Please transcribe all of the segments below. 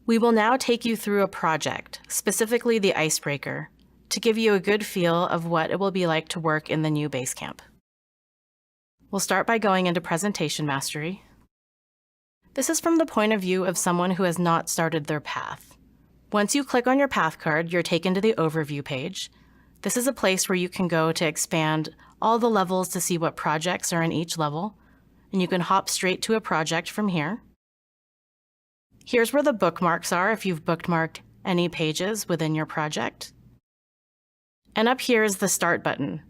We will now take you through a project, specifically the icebreaker, to give you a good feel of what it will be like to work in the new Basecamp. We'll start by going into Presentation Mastery. This is from the point of view of someone who has not started their path. Once you click on your path card, you're taken to the Overview page. This is a place where you can go to expand all the levels to see what projects are in each level, and you can hop straight to a project from here. Here's where the bookmarks are if you've bookmarked any pages within your project. And up here is the Start button.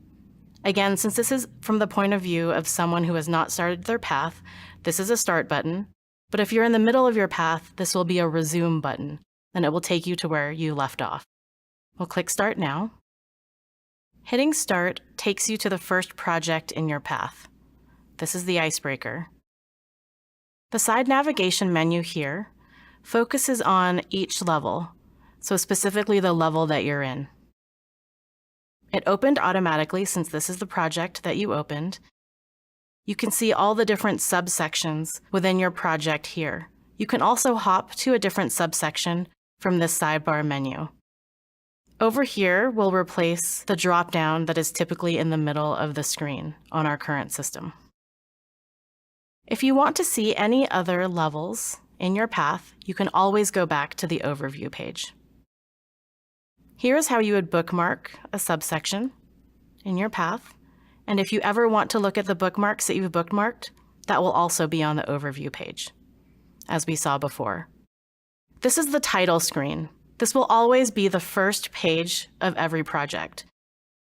Again, since this is from the point of view of someone who has not started their path, this is a Start button. But if you're in the middle of your path, this will be a Resume button, and it will take you to where you left off. We'll click Start now. Hitting Start takes you to the first project in your path. This is the icebreaker. The side navigation menu here focuses on each level, so specifically the level that you're in. It opened automatically since this is the project that you opened. You can see all the different subsections within your project here. You can also hop to a different subsection from this sidebar menu. Over here, we'll replace the drop-down that is typically in the middle of the screen on our current system. If you want to see any other levels in your path, you can always go back to the Overview page. Here's how you would bookmark a subsection in your path. And if you ever want to look at the bookmarks that you've bookmarked, that will also be on the Overview page, as we saw before. This is the title screen. This will always be the first page of every project.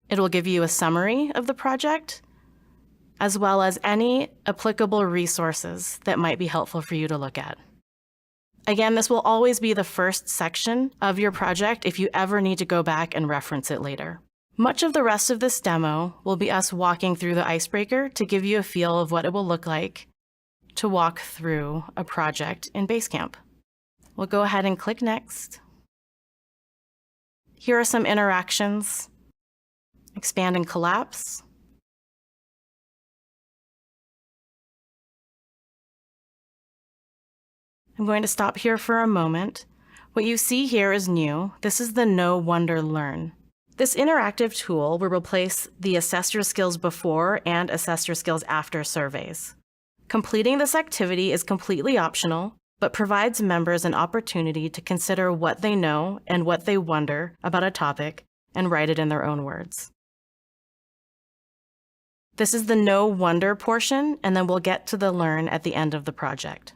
It will give you a summary of the project, as well as any applicable resources that might be helpful for you to look at. Again, this will always be the first section of your project if you ever need to go back and reference it later. Much of the rest of this demo will be us walking through the icebreaker to give you a feel of what it will look like to walk through a project in Basecamp. We'll go ahead and click Next. Here are some interactions. Expand and collapse. I'm going to stop here for a moment. What you see here is new. This is the Know, Wonder, Learn. This interactive tool will replace the Assess Your Skills Before and Assess Your Skills After surveys. Completing this activity is completely optional, but provides members an opportunity to consider what they know and what they wonder about a topic and write it in their own words. This is the Know, Wonder portion, and then we'll get to the Learn at the end of the project.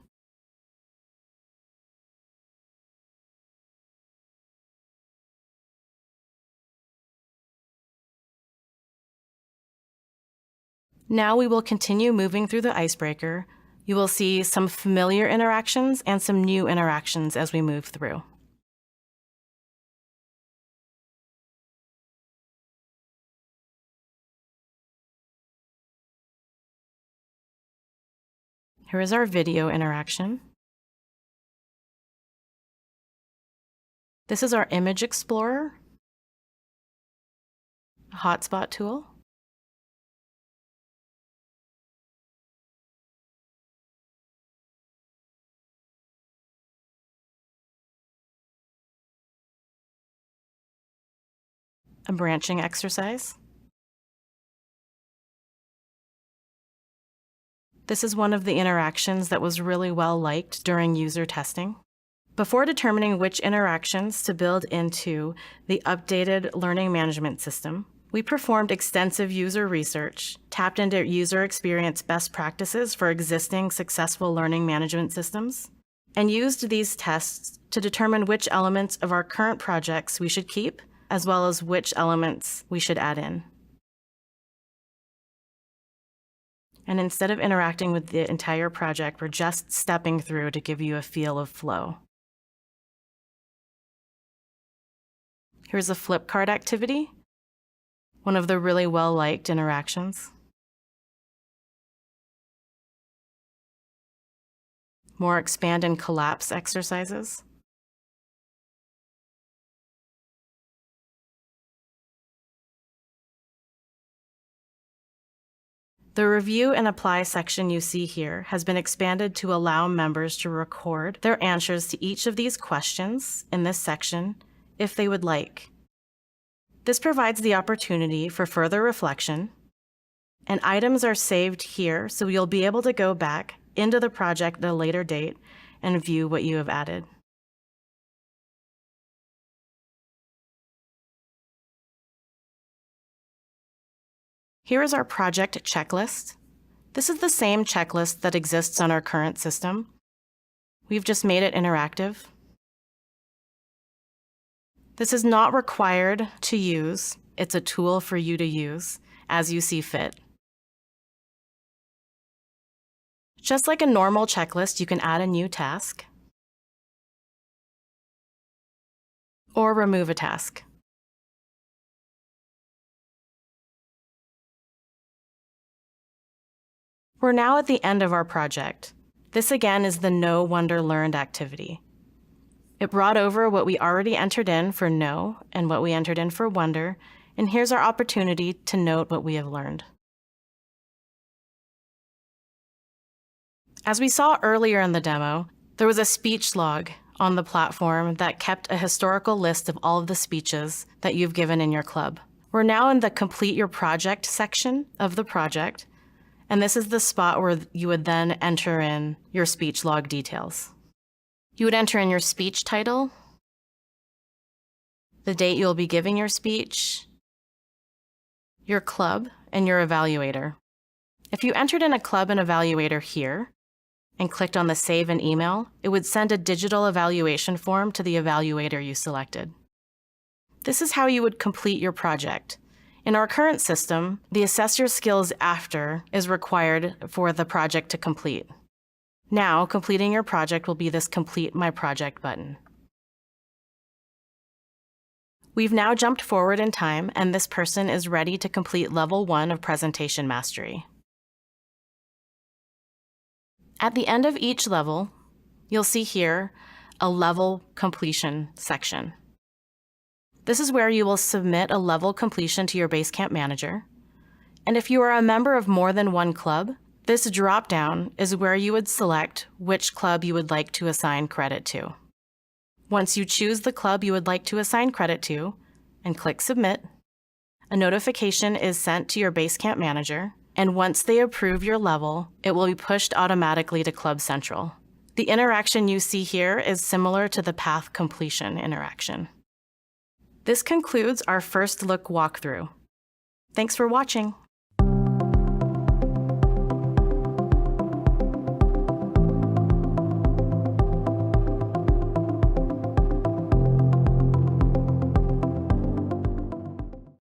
Now we will continue moving through the icebreaker. You will see some familiar interactions and some new interactions as we move through. Here is our video interaction. This is our Image Explorer, a hotspot tool. A branching exercise. This is one of the interactions that was really well liked during user testing. Before determining which interactions to build into the updated learning management system, we performed extensive user research, tapped into user experience best practices for existing successful learning management systems, and used these tests to determine which elements of our current projects we should keep, as well as which elements we should add in. And instead of interacting with the entire project, we're just stepping through to give you a feel of flow. Here's a flip card activity, one of the really well-liked interactions. More expand and collapse exercises. The Review and Apply section you see here has been expanded to allow members to record their answers to each of these questions in this section if they would like. This provides the opportunity for further reflection, and items are saved here so you'll be able to go back into the project at a later date and view what you have added. Here is our project checklist. This is the same checklist that exists on our current system. We've just made it interactive. This is not required to use. It's a tool for you to use as you see fit. Just like a normal checklist, you can add a new task or remove a task. We're now at the end of our project. This again is the Know, Wonder, Learned activity. It brought over what we already entered in for Know and what we entered in for Wonder, and here's our opportunity to note what we have learned. As we saw earlier in the demo, there was a speech log on the platform that kept a historical list of all of the speeches that you've given in your club. We're now in the Complete Your Project section of the project, and this is the spot where you would then enter in your speech log details. You would enter in your speech title, the date you'll be giving your speech, your club, and your evaluator. If you entered in a club and evaluator here and clicked on the Save and Email, it would send a digital evaluation form to the evaluator you selected. This is how you would complete your project. In our current system, the Assess Your Skills After is required for the project to complete. Now, completing your project will be this Complete My Project button. We've now jumped forward in time, and this person is ready to complete Level 1 of Presentation Mastery. At the end of each level, you'll see here a level completion section. This is where you will submit a level completion to your Basecamp manager. And if you are a member of more than one club, this drop-down is where you would select which club you would like to assign credit to. Once you choose the club you would like to assign credit to and click Submit, a notification is sent to your Basecamp manager, and once they approve your level, it will be pushed automatically to Club Central. The interaction you see here is similar to the path completion interaction. This concludes our first look walkthrough. Thanks for watching.